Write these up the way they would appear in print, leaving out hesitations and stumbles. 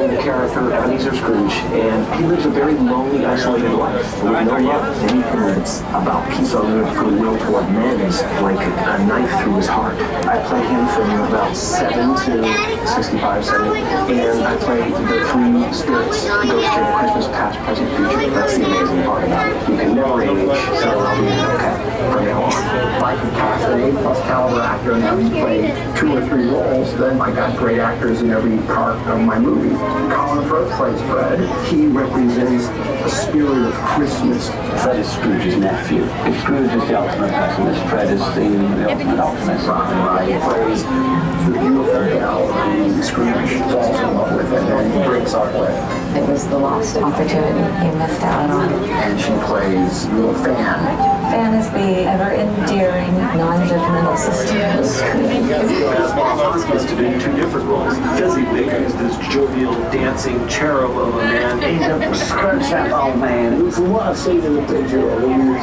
playing the character Ebenezer Scrooge, and he lives a very lonely, isolated life with no love. Anything that's about peace or goodwill toward men is like a knife through his heart. I play him from about 7 to 65, 70, and I play the three spirits negotiating Christmas past, present, future. That's the amazing part about it. You can never age, so I'll be okay from now on. If I could cast an A+ caliber actor and have him play 2 or 3 roles, then I got great actors in every part of my movie. Colin Firth plays Fred. He represents the spirit of Christmas. Fred is Scrooge's nephew. If Scrooge is the ultimate pessimist, Fred is the ultimate optimist. Right. He plays the beautiful gal who Scrooge falls in love with and then breaks up with. It was the lost opportunity he missed out on. And she plays little Fan. Fan is the ever-endearing, non-judgmental sister of Scrooge. Bob gets to do 2 different roles. Fezzi Baker is this jovial, dancing cherub of a man. He's a scrunch-up old man. From what I've seen in the picture of him,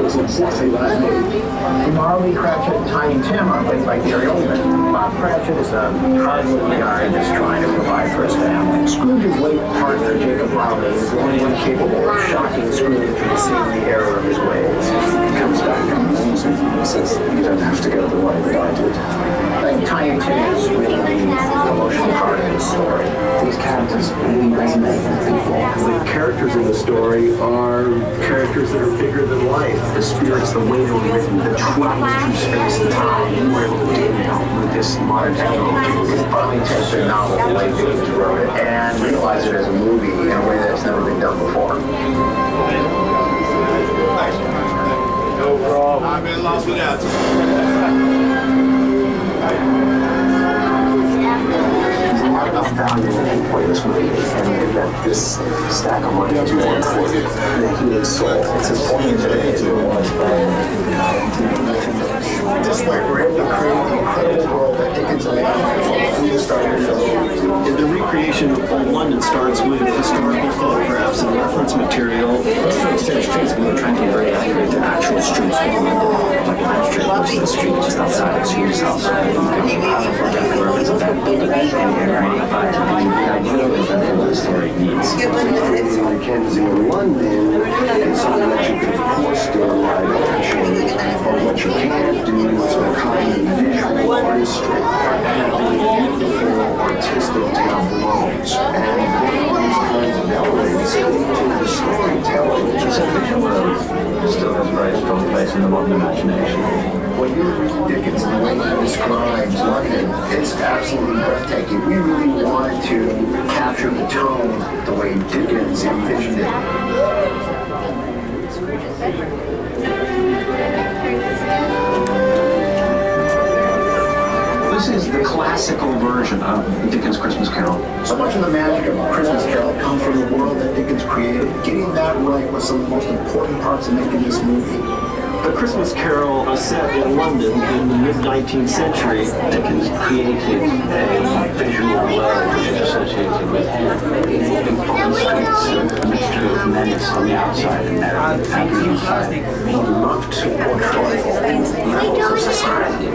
it's exactly like me. Marley Cratchit and Tiny Tim are played by Gary Oldman. Bob Cratchit is a hard-working guy just trying to provide for his family. Scrooge's late partner, Jacob Lowry, is the only one capable of shocking Scrooge into seeing the error of his ways. He comes back and moans and says, "You don't have to go the way that I did." I think Tiny Tim is really the emotional part of the story. These characters really resonate with people. The characters in the story are characters that are bigger than life. The spirits, the way they were written, the travels through space and time, you were able to do that with this modern technology. It's finally take the novel the way Dickens wrote it and realize it as a movie in a way that's never been done before. No problem. I've been lost without you. Enough value in for this movie, and that this stack of money is more important than human soul. It's as poignant today as it was This way we're able to create the incredible world that Dickens imagined from the start of the film. The recreation of old London starts with historical photographs and reference material. Instead of streets, we were trying to be very accurate to actual streets of London, like Main Street, which is the street just outside of Scrooge's house. Photographic reference of that building and identify to be the idea of what the story needs. Mackenzie in London is something that you could, of course, do in live action, but what you can't do is a kind of visual artistry, having beautiful artistic tableaus, and these kinds of elements into the storytelling. So visual still has a very strong place in the modern imagination. When you read Dickens and the way he describes London, it's absolutely breathtaking. We really wanted to capture the tone the way Dickens envisioned it. This is the classical version of Dickens' Christmas Carol. So much of the magic of Christmas Carol comes from the world that Dickens created. Getting that right was some of the most important parts of making this movie. The Christmas Carol is set in London in the mid-19th century. Dickens created a visual world which is associated with moving from the streets and a mixture of menace on the outside and narrative on the inside. He loved to portray all levels of society,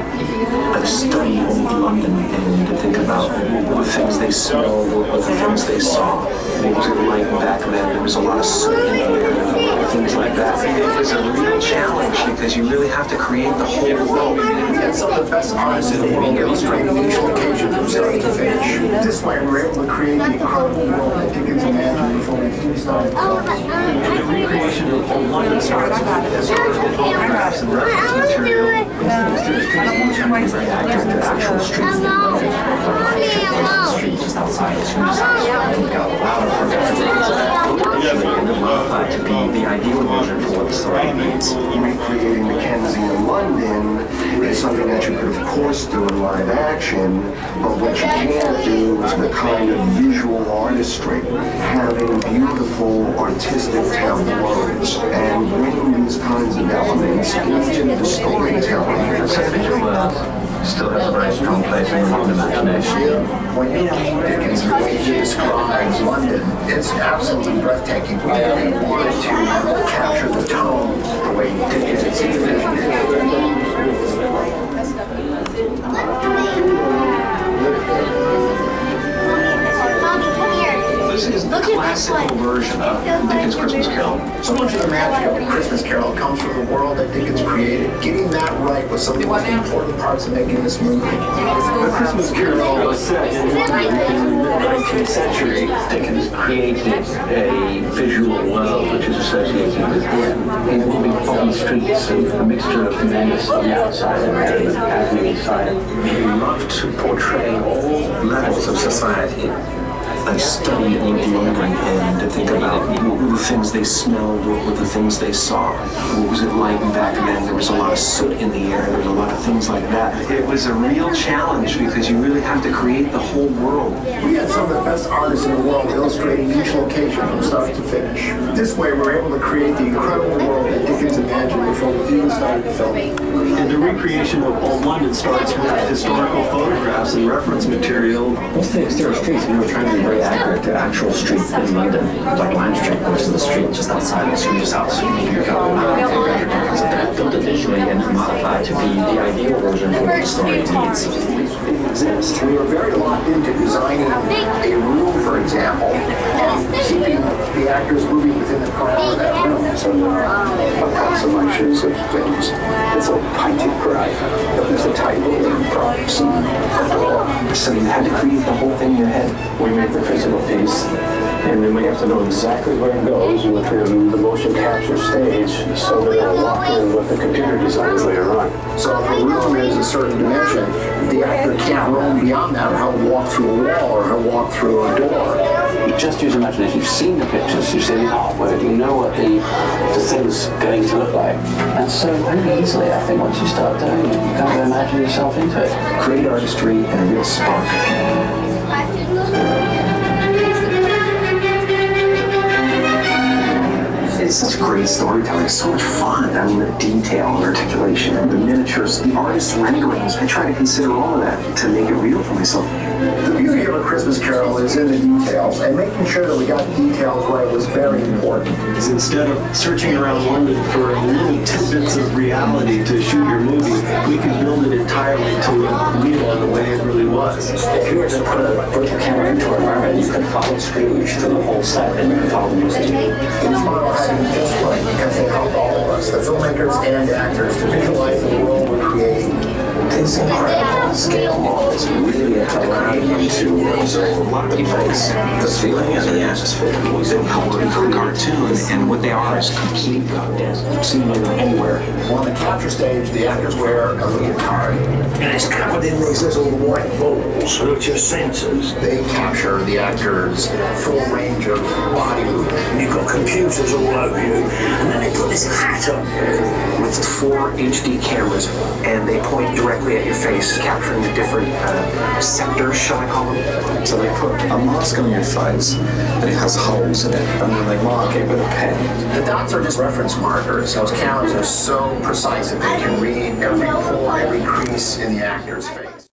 the study of London, and to think about the things they smelled, the things they saw. What was it like back then? There was a lot of soot in the air, things like that. It was a real challenge because you really have to create the whole world. And some of the best artists in the world illustrate each location from start to finish. This way we're able to create the incredible world that Dickens imagined before we started. The recreation of old London starts with historical photographs and reference material. Very accurate to actual streets of London, like streets just outside of Scrooge's house. We've got a lot of to be the ideal version for what the story needs. Recreating Mackenzie in London is something that you could, of course, do in live action, but what you can't do is the kind of visual artistry, having beautiful artistic tableaus, and bringing these kinds of elements into the storytelling. So the visual world still has a very strong place in the modern imagination. When you read Dickens and the way he describes London, it's absolutely breathtaking. We really wanted to capture the tone the way Dickens envisioned it. Christmas Carol. So much of the magic of A Christmas Carol comes from the world that Dickens created. Getting that right was some of the most important parts of making this movie. A Christmas Carol was set in London in the mid-19th century. Dickens created a visual world which is associated with him. He's moving foggy streets and a mixture of menace on the outside and merriment happening inside. He loved to portray all levels of society. I studied England and to think about what were the things they smelled, what were the things they saw, what was it like back then. There was a lot of soot in the air, there was a lot of things like that. It was a real challenge because you really have to create the whole world. We had some of the best artists in the world illustrating each location from start to finish. This way, we're able to create the incredible world that Dickens imagined before we even started filming. And the recreation of Old London starts with historical photographs and reference material. Most of the exterior streets, we were trying to be very accurate to actual streets in London, like Lime Street, which is the street just outside of Scrooge's house. You can build it visually and modify to be the ideal version of what the story needs. Exist. We were very locked into designing a room, for example, and keeping the actors moving within the parameter of that room. So approximations of things. It's a typograph. There's a table and props. So you had to create the whole thing in your head. We make the physical piece, and then we have to know exactly where it goes within the motion capture stage so that it'll lock in with the computer designs later on. So if a room is a certain dimension, the actor can't roam beyond that, or he'll walk through a wall, or he'll walk through a door. You just use imagination. You've seen the pictures, you've seen the artwork, you know what the thing's going to look like. And so really easily, I think, once you start doing it, you kind of imagine yourself into it. Great artistry and a real spark. It's such great storytelling, so much fun. I mean, the detail and articulation and the miniatures, the artist's renderings. I try to consider all of that to make it real for myself. The beauty of A Christmas Carol is in the details, and making sure that we got the details right was very important. Is instead of searching around London for little tidbits of reality to shoot your movie, we can build it entirely to real the way it really was. If you were to put a virtual camera into our environment, you could follow Scrooge through the whole set and you could follow the music. Each model had to be just right because they helped all of us, the filmmakers and actors, to visualize the world we're creating. These incredible scale models really have to create into observe a lot of people's the feeling and the atmosphere. They help to become cartoon, and what they are is complete goddamn. Seen them anywhere. On the capture stage, the actors wear a leotard. And it's covered in these little white balls, which are sensors. They capture the actors' full range of body movement. And you've got computers all over you, and then they put this hat on you. With 4 HD cameras, and they point directly at your face, capturing the different sectors, shall I call them? So they put a mask on your face that has holes in it, and then they mark it with a pen. The dots are just reference markers. Those cameras are so precise that they can read every pore, every crease in the actor's face.